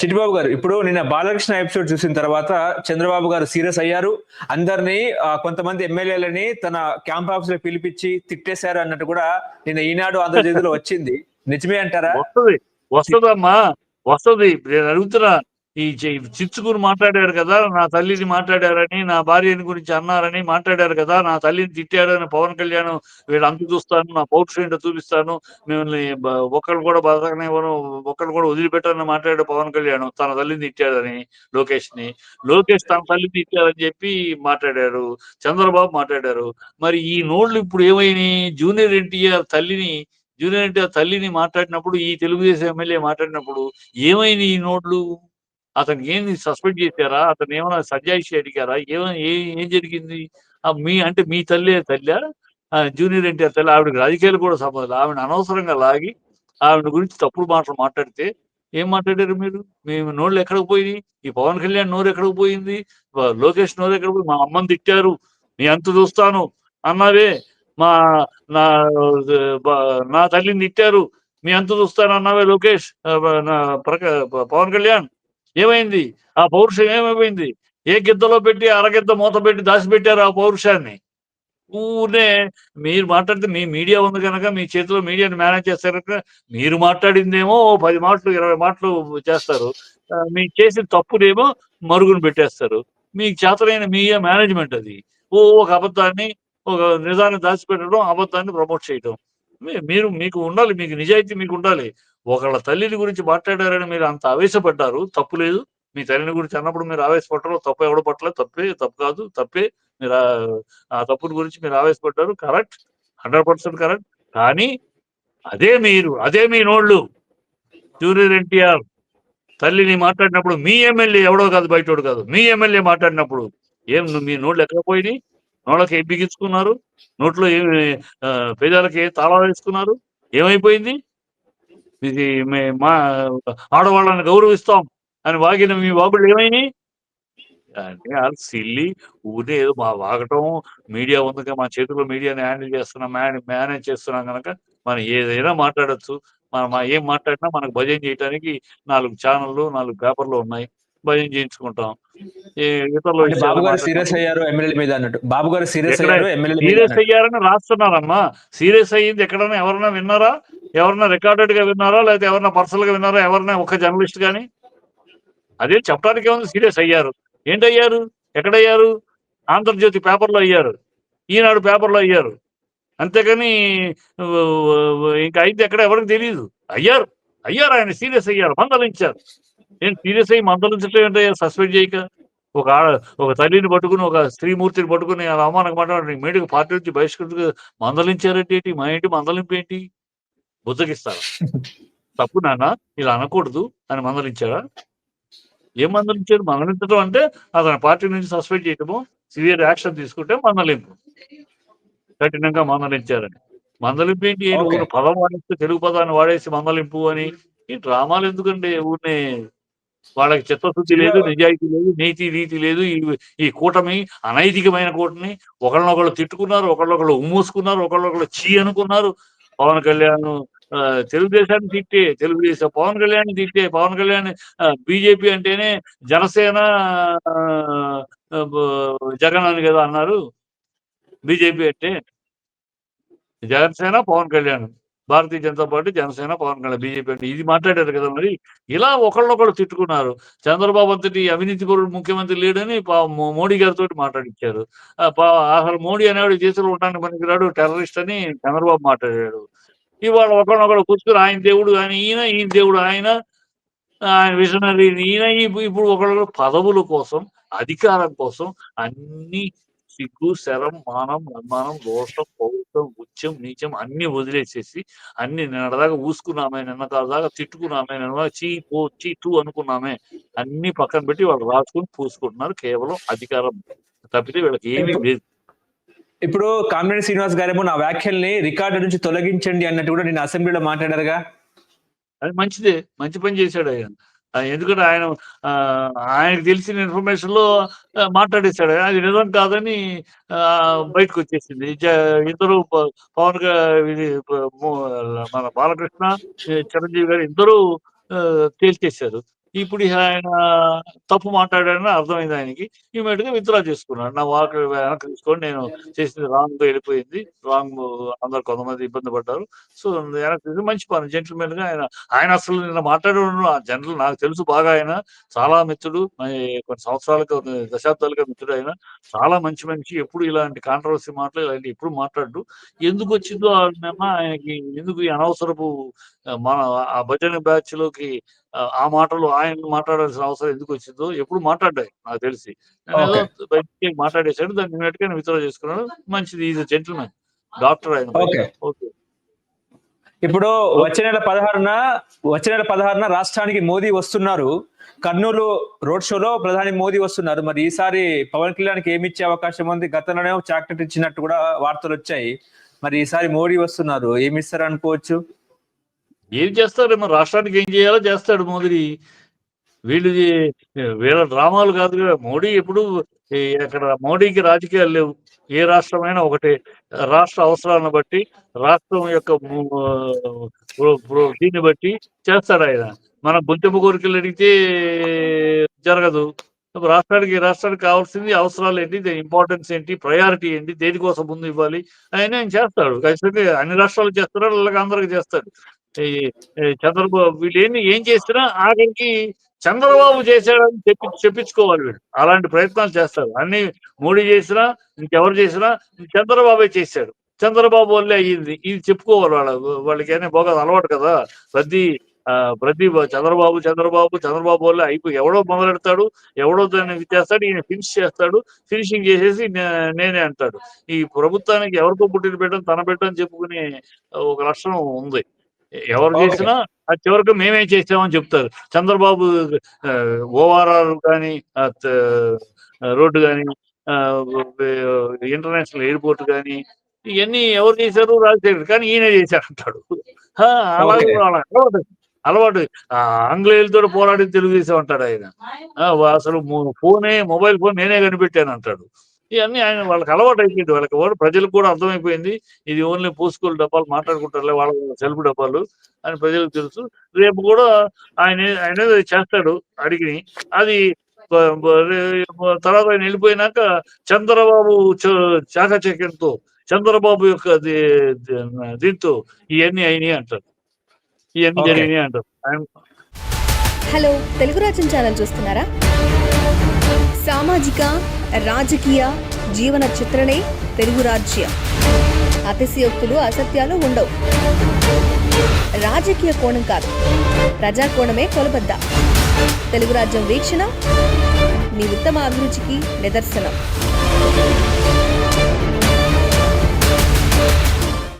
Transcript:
చిట్టిబాబు గారు, ఇప్పుడు నిన్న బాలకృష్ణ ఎపిసోడ్ చూసిన తర్వాత చంద్రబాబు గారు సీరియస్ అయ్యారు. అందరినీ కొంతమంది ఎమ్మెల్యేలని తన క్యాంప్ ఆఫీస్ లో పిలిపించి తిట్టేశారు అన్నట్టు కూడా నిన్న ఈనాడు ఆంధ్రజ్యోతిలో వచ్చింది. నిజమే అంటారా? వస్తదమ్మా, వస్తది. నేను అడుగుతున్నా, ఈ చిచ్చుకుని మాట్లాడారు కదా, నా తల్లిని మాట్లాడారని, నా భార్యని గురించి అన్నారని మాట్లాడారు కదా, నా తల్లిని తిట్టారని పవన్ కళ్యాణ్ వీళ్ళు అంత చూస్తాను, నా పౌరుషం ఏంటో చూపిస్తాను, మిమ్మల్ని ఒక్కరు కూడా బతకనివ్వను, ఒక్కరు కూడా వదిలిపెట్టారని మాట్లాడాడు పవన్ కళ్యాణ్ తన తల్లిని తిట్టాడని. లోకేష్ తన తల్లిని తిట్టారని చెప్పి మాట్లాడారు. చంద్రబాబు మాట్లాడారు. మరి ఈ నోళ్ళు ఇప్పుడు ఏమైనాయి? జూనియర్ ఎన్టీఆర్ తల్లిని మాట్లాడినప్పుడు, ఈ తెలుగుదేశం ఎమ్మెల్యే మాట్లాడినప్పుడు ఏమైంది ఈ నోట్లు? అతనికి ఏంది సస్పెండ్ చేశారా? అతను ఏమైనా సంజాయిషి అడిగారా? ఏం జరిగింది? మీ తల్లా? జూనియర్ ఎన్టీఆర్ తల్లి. ఆవిడకి రాజకీయాలు కూడా సంబంధం లేదు. ఆవిడ అనవసరంగా లాగి ఆవిడ గురించి తప్పుడు మాటలు మాట్లాడితే ఏం మాట్లాడారు మీరు? మేము నోళ్ళు ఎక్కడికి పోయినాయి? ఈ పవన్ కళ్యాణ్ నోరు ఎక్కడికి పోయింది? లోకేష్ నోరు ఎక్కడికి పోయి? మా అమ్మని తిట్టారు, నీ అంత చూస్తాను అన్నావే. మా నా నా తల్లిని తిట్టారు, మీ అంత చూస్తాను అన్నావే లోకేష్, పవన్ కళ్యాణ్. ఏమైంది? ఆ పౌరుషం ఏమైపోయింది? ఏ గిద్దలో పెట్టి అరగిద్ద మూత పెట్టి దాచిపెట్టారు ఆ పౌరుషాన్ని. ఊరినే మీరు మాట్లాడితే మీ మీడియా ఉంది కనుక, మీ చేతిలో మీడియాని మేనేజ్ చేస్తారు కనుక, మీరు మాట్లాడిందేమో 10 మాటలు 20 మాటలు చేస్తారు. మీకు చేసిన తప్పునేమో మరుగున పెట్టేస్తారు. మీకు చేతనైన మీడియా మేనేజ్మెంట్ అది. ఒక అబద్ధాన్ని ఒక నిజాన్ని దాచిపెట్టడం, అబద్ధాన్ని ప్రమోట్ చేయడం. మీకు ఉండాలి, మీకు నిజాయితీ మీకు ఉండాలి. ఒకళ్ళ తల్లిని గురించి మాట్లాడారని మీరు అంత ఆవేశపడ్డారు, తప్పు లేదు. మీ తల్లిని గురించి అన్నప్పుడు మీరు ఆవేశపడటం తప్పు, ఎవడ పట్ల తప్పు కాదు, తప్పే. మీరు ఆ తప్పుని గురించి మీరు ఆవేశపడ్డారు, కరెక్ట్, 100% కరెక్ట్. కానీ అదే మీ నోళ్ళు జూనియర్ ఎన్టీఆర్ తల్లిని మాట్లాడినప్పుడు, మీ ఎమ్మెల్యే ఎవడో కాదు, బయటోడు కాదు, మీ ఎమ్మెల్యే మాట్లాడినప్పుడు మీ నోళ్ళు ఎక్కడ పోయినాయి? నోళ్ళకి ఏం బిగించుకున్నారు? నోట్లో ఏమి పేదాలకి ఏం తాళాలు వేసుకున్నారు? ఏమైపోయింది? ఇది మా ఆడవాళ్ళని గౌరవిస్తాం అని వాగిన మీ వాగుళ్ళు ఏమైనాయి? అంటే అది సిల్లీ. ఊరికే ఏదో వాగటం, మీడియా ఉందిగా, మన చేతిలో మీడియాని హ్యాండిల్ చేస్తున్నాం, మేనేజ్ చేస్తున్నాం కనుక మనం ఏదైనా మాట్లాడొచ్చు. మనం ఏం మాట్లాడినా మనకు భజన చేయడానికి 4 ఛానళ్ళు, 4 పేపర్లు ఉన్నాయి. భజన చేయించుకుంటాం. ఇతరుల అంటే బాబు విషయాలు గారు సీరియస్ మాట్లాడినప్పుడు అయ్యారు ఎమ్మెల్యే మీద అన్నట్టు. బాబు గారు సీరియస్ ఎక్కడ అయ్యారు ఎమ్మెల్యే మీద సీరియస్ అన్నట్టు. అయ్యారని రాస్తున్నారమ్మా. సీరియస్ అయ్యింది ఎక్కడన్నా ఎవరన్నా విన్నారా? ఎవరన్నా రికార్డెడ్ గా విన్నారా? లేకపోతే ఎవరన్నా పర్సనల్ గా విన్నారా? ఎవరన్నా ఒక జర్నలిస్ట్ గాని? అదే చెప్పడానికి ఏముంది? సీరియస్ అయ్యారు. ఏంటయ్యారు? ఎక్కడయ్యారు? ఆంధ్రజ్యోతి పేపర్లో అయ్యారు, ఈనాడు పేపర్లో అయ్యారు. అంతేగాని ఇంకా అయితే ఎక్కడ ఎవరికి తెలియదు. అయ్యారు అయ్యారు ఆయన సీరియస్ అయ్యారు, మందలించారు. సీరియస్ అయ్యి మందలించడం ఏంటయ్యా? సస్పెండ్ చేయక ఒక తల్లిని పట్టుకుని, ఒక స్త్రీమూర్తిని పట్టుకుని అలా అవమానంగా మాట్లాడి మీడియాకి పార్టీ నుంచి బహిష్కృతిగా మందలించారంటే ఏంటి? మా ఏంటి మందలింపు ఏంటి? బుద్ధగిస్తారా? తప్పు నాన్న, ఇలా అనకూడదు అని మందలించారా? ఏం మందలించారు? మందలించడం అంటే అతని పార్టీ నుంచి సస్పెండ్ చేయటము, సివియర్ యాక్షన్ తీసుకుంటే మందలింపు. కఠినంగా మందలించారని. మందలింపు ఏంటి? ఊరు పదం వాడిస్తే, తెలుగు పదాన్ని వాడేసి మందలింపు అని. ఈ డ్రామాలు ఎందుకండి? ఊరినే వాళ్ళకి చిత్తశుద్ధి లేదు, నిజాయితీ లేదు, నీతి లేదు. ఈ కూటమి అనైతికమైన కూటమి. ఒకళ్ళనొకళ్ళు తిట్టుకున్నారు, ఒకళ్ళొకళ్ళు ఉమ్మూసుకున్నారు, ఒకళ్ళొకళ్ళు చీ అనుకున్నారు. పవన్ కళ్యాణ్ తెలుగుదేశాన్ని తిట్టే, తెలుగుదేశం పవన్ కళ్యాణ్ తిట్టే, పవన్ కళ్యాణ్ బీజేపీ అంటేనే జనసేన, జగన్ అని కదా అన్నారు. బీజేపీ అంటే జనసేన, పవన్ కళ్యాణ్. భారతీయ జనతా పార్టీ, జనసేన, పవన్ కళ్యాణ్. బీజేపీ అంటే ఇది మాట్లాడారు కదా. మరి ఇలా ఒకళ్ళొకళ్ళు తిట్టుకున్నారు. చంద్రబాబు అంతటి అవినీతిపరుడు ముఖ్యమంత్రి లేడని మోడీ గారితో మాట్లాడించారు. అసలు మోడీ అనేవాడు దేశంలో ఉండడానికి పనికిరాడు, టెర్రరిస్ట్ అని చంద్రబాబు మాట్లాడాడు. ఇవాళ ఒకళ్ళొకళ్ళు కూర్చుని ఆయన దేవుడు ఈయన, ఈయన దేవుడు ఆయన విజనరీ ఈయన. ఇప్పుడు ఒకళ్ళు పదవుల కోసం, అధికారం కోసం అన్ని సిగ్గు, శరం, మానం, అభిమానం, దోషం, పౌరుషం, ఉచ్చం, నీచం అన్ని వదిలేసేసి, అన్ని నిన్నటిదాకా ఊసుకున్నామే, నిన్నటి దాకా తిట్టుకున్నామే, చీ తూ అనుకున్నామే, అన్ని పక్కన పెట్టి వాళ్ళు రాసుకుని పూసుకుంటున్నారు. కేవలం అధికారం తప్పితే వీళ్ళకి ఏమీ లేదు. ఇప్పుడు కామినేని శ్రీనివాస్ గారేమో నా వ్యాఖ్యల్ని రికార్డు నుంచి తొలగించండి అన్నట్టు కూడా నేను అసెంబ్లీలో మాట్లాడారుగా. అది మంచిదే, మంచి పని చేశాడు ఆయన. ఎందుకంటే ఆయనకు తెలిసిన ఇన్ఫర్మేషన్ లో మాట్లాడేశాడు. అది నిజం కాదని బయటకు వచ్చేసింది. ఇద్దరు పవన్ మన బాలకృష్ణ, చిరంజీవి గారు ఇద్దరు తేల్చేశారు. ఇప్పుడు ఆయన తప్పు మాట్లాడాడని అర్థమైంది ఆయనకి. ఇమ్మీడియేట్‌గా విత్‌డ్రా చేసుకున్నాడు. నా వాక్ వెనక్కి తీసుకోండి. నేను చేసింది రాంగ్‌గా వెళ్ళిపోయింది. రాంగ్ అందరూ కొంతమంది ఇబ్బంది పడ్డారు. సో, వెనక్కి తీసి మంచి పని జెంటిల్‌మెన్‌గా ఆయన అసలు నిన్న మాట్లాడేవాడు జనరల్ నాకు తెలుసు బాగా ఆయన. చాలా మిత్రుడు. కొన్ని సంవత్సరాలుగా దశాబ్దాలుగా మిత్రుడాయన. చాలా మంచి మనిషి. ఎప్పుడు ఇలాంటి కాంట్రోవర్సీ మాటలు ఇలాంటివి ఎప్పుడు మాట్లాడడు. ఎందుకొచ్చిందో ఆయనకి ఎందుకు ఈ అనవసరపు మన ఆ భజన బ్యాచ్‌లోకి ఆ మాటలు ఆయన మాట్లాడాల్సిన అవసరం ఎందుకొచ్చిందో ఎప్పుడు మాట్లాడ్డాయి నాకు తెలిసి. నేనేదో ఓకే. బయటికి మాట్లాడేసాడు. దాన్ని ఇమ్మీడియేట్‌గా విత్‌డ్రా చేసుకున్నాడు. మంచిది. Is a gentleman. డాక్టర్ ఆయన by the okay. Way. Okay. ఇప్పుడు ఓకే. వచ్చే నెల 16న రాష్ట్రానికి మోదీ వస్తున్నారు. కర్నూలు రోడ్ షోలో ప్రధాని మోదీ వస్తున్నారు. మరి ఈసారి పవన్ కళ్యాణ్‌కి ఏమిచ్చే అవకాశం ఉంది? గతంలోనేమో చాక్లెట్ ఇచ్చినట్టు కూడా వార్తలొచ్చాయి. మరి ఈసారి మోడీ వస్తున్నారు. ఏమిస్తారనుకోవచ్చు? ఏం చేస్తాడు మరి రాష్ట్రానికి ఏం చేయాలో చేస్తాడు మోదీ. వీళ్ళు వీళ్ళ డ్రామాలు కాదు కదా! మోడీ ఎప్పుడు అక్కడ మోడీకి రాజకీయాలు లేవు. ఏ రాష్ట్రమైనా ఒకటే. రాష్ట్ర అవసరాలను బట్టి, రాష్ట్రం యొక్క దీన్ని బట్టి చేస్తాడాయన. మన బొంతెమ్మ కోరికలు అడిగితే జరగదు. రాష్ట్రానికి కావాల్సింది అవసరాలేంటి? దాని ఇంపార్టెన్స్ ఏంటి? ప్రయారిటీ ఏంటి? దేనికోసం ముందు ఇవ్వాలి? అయన్నీ ఆయన చేస్తాడు. ఖచ్చితంగా అన్ని రాష్ట్రాలకు చేస్తాడు. అలాగే ఆంధ్రాకి చేస్తాడు. ఈ ఈ చంద్రబాబు వీళ్ళేమి ఏం చేసినా ఆఖరికి చంద్రబాబు చేశాడని చెప్పించుకోవాలి వీళ్ళు. అలాంటి ప్రయత్నాలు చేస్తారు. అన్నీ మోడీ చేసినా, ఇంకెవరు చేసినా చంద్రబాబే చేశాడు. చంద్రబాబు వల్లే అయ్యింది. ఇది చెప్పుకోవాలి వాళ్ళకేమైనా బాగా అలవాటు కదా! ప్రతి ప్రతి చంద్రబాబు వల్లే ఎవడో మొదలెడతాడు, ఎవడో దాన్ని ఇది చేస్తాడు, ఈయన ఫినిష్ చేస్తాడు. ఫినిషింగ్ చేసేసి నేనే అంటాడు. ఈ ప్రభుత్వానికి ఎవరికో పుట్టిన బిడ్డని తన బిడ్డ అని చెప్పుకునే ఒక లక్షణం ఉంది. ఎవరు ఓకే. చేసినా అది చివరికి మేమే చేసామని చెప్తారు. చంద్రబాబు ఓఆర్ఆర్ గాని, రోడ్డు గాని, ఇంటర్నేషనల్ ఎయిర్‌పోర్ట్ గాని ఇయన్నీ ఎవరు చేశారు? రాజశేఖర్. కానీ ఈయనే చేశాడంటాడు. ఆ! అలాగే ఓకే. వాళ్ళకి అలవాటు. అలవాటు. ఆంగ్లేయులతోటి పోరాడి తెలుగుదేశం అంటాడాయన. అసలు మొబైల్ ఫోన్ నేనే కనిపెట్టానంటాడు. ఇయన్నీ వాళ్ళకి అలవాటయిపోయింది. ప్రజలకు కూడా అర్థమైపోయింది. ఇది ఓన్లీ పూసుకోలు డబ్బాలు మాట్లాడుకుంటారులే వాళ్ళ సెల్ఫ్ డబ్బాలు అని ప్రజలకు తెలుసు. రేపు కూడా ఆయనేదో చేస్తాడు అడిగినయి. అది బ బ రే తర్వాత ఆయన ఎళ్ళిపోయినాక చంద్రబాబు చాకచక్యంతో చంద్రబాబు యొక్క దీంతో ఇయన్నీ అయినియి అంటారు. ఇయన్నీ ఓకే. జరిగినియి అంటారు. హలో తెలుగు రాజ్యం ఛానల్ చూస్తున్నారా? సామాజిక రాజకీయ జీవన చిత్రణే తెలుగు రాజ్యం. అతిశయోక్తులు అసత్యాలు ఉండవు. రాజకీయ కోణం కాదు, ప్రజా కోణమే కొలబద్ద. తెలుగు రాజ్యం వీక్షణ మీ ఉత్తమ అభిరుచికి నిదర్శనం.